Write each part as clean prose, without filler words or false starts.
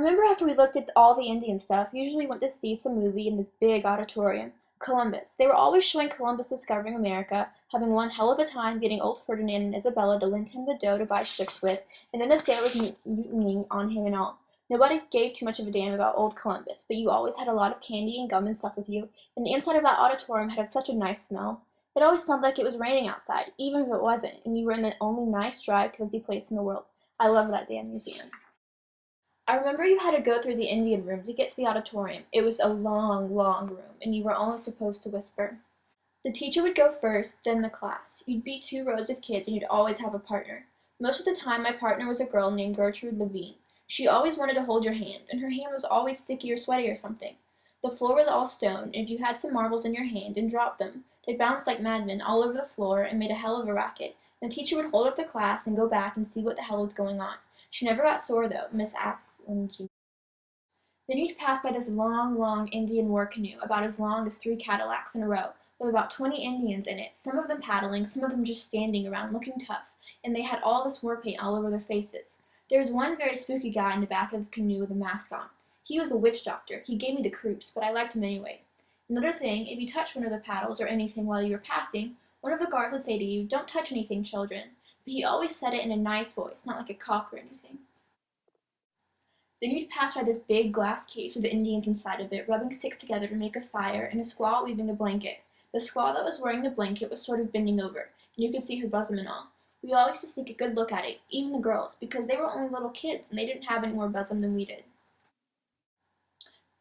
remember after we looked at all the Indian stuff, usually we went to see some movie in this big auditorium. Columbus. They were always showing Columbus discovering America, having one hell of a time getting old Ferdinand and Isabella to lend him the dough to buy ships with, and then the sailors mutinying on him and all. Nobody gave too much of a damn about old Columbus, but you always had a lot of candy and gum and stuff with you, and the inside of that auditorium had such a nice smell. It always smelled like it was raining outside, even if it wasn't, and you were in the only nice, dry, cozy place in the world. I love that damn museum. I remember you had to go through the Indian room to get to the auditorium. It was a long, long room, and you were only supposed to whisper. The teacher would go first, then the class. You'd be two rows of kids, and you'd always have a partner. Most of the time, my partner was a girl named Gertrude Levine. She always wanted to hold your hand, and her hand was always sticky or sweaty or something. The floor was all stone, and if you had some marbles in your hand and dropped them, they bounced like madmen all over the floor and made a hell of a racket. The teacher would hold up the class and go back and see what the hell was going on. She never got sore, though, Miss Then you'd pass by this long, long Indian war canoe, about as long as 3 Cadillacs in a row, with about 20 Indians in it, some of them paddling, some of them just standing around looking tough, and they had all this war paint all over their faces. There was one very spooky guy in the back of the canoe with a mask on. He was the witch doctor. He gave me the creeps, but I liked him anyway. Another thing, if you touched one of the paddles or anything while you were passing, one of the guards would say to you, "Don't touch anything, children." But he always said it in a nice voice, not like a cop or anything. Then you'd pass by this big glass case with the Indians inside of it, rubbing sticks together to make a fire, and a squaw weaving a blanket. The squaw that was wearing the blanket was sort of bending over, and you could see her bosom and all. We all used to sneak a good look at it, even the girls, because they were only little kids, and they didn't have any more bosom than we did.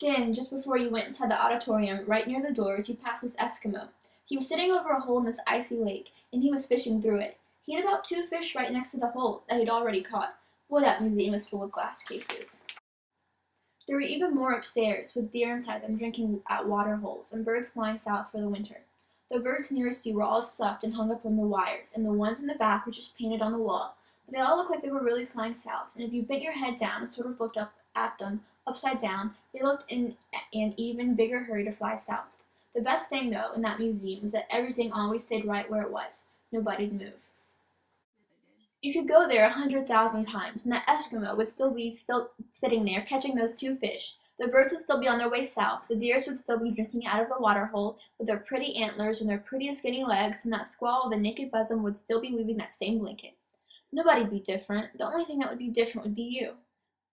Then, just before you went inside the auditorium, right near the doors, you passed this Eskimo. He was sitting over a hole in this icy lake, and he was fishing through it. He had about 2 fish right next to the hole that he'd already caught. Boy, that museum is full of glass cases. There were even more upstairs, with deer inside them drinking at water holes, and birds flying south for the winter. The birds nearest you were all stuffed and hung up on the wires, and the ones in the back were just painted on the wall. But they all looked like they were really flying south, and if you bent your head down and sort of looked up at them, upside down, they looked in an even bigger hurry to fly south. The best thing, though, in that museum was that everything always stayed right where it was. Nobody'd move. You could go there 100,000 times, and that Eskimo would still be sitting there catching those 2 fish. The birds would still be on their way south. The deers would still be drinking out of the water hole with their pretty antlers and their pretty skinny legs, and that squaw with a naked bosom would still be weaving that same blanket. Nobody'd be different. The only thing that would be different would be you.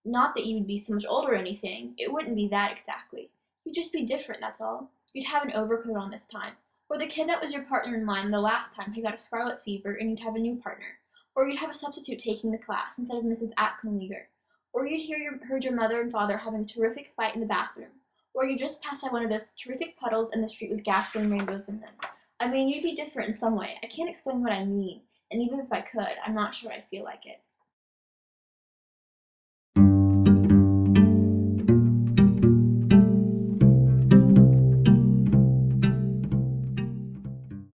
Not that you would be so much older or anything. It wouldn't be that exactly. You'd just be different, that's all. You'd have an overcoat on this time. Or the kid that was your partner in line the last time had got a scarlet fever, and you'd have a new partner. Or you'd have a substitute taking the class instead of Mrs. Atkinleger. Or you'd heard your mother and father having a terrific fight in the bathroom. Or you just passed by one of those terrific puddles in the street with gasoline rainbows in them. I mean, you'd be different in some way. I can't explain what I mean, and even if I could, I'm not sure I'd feel like it.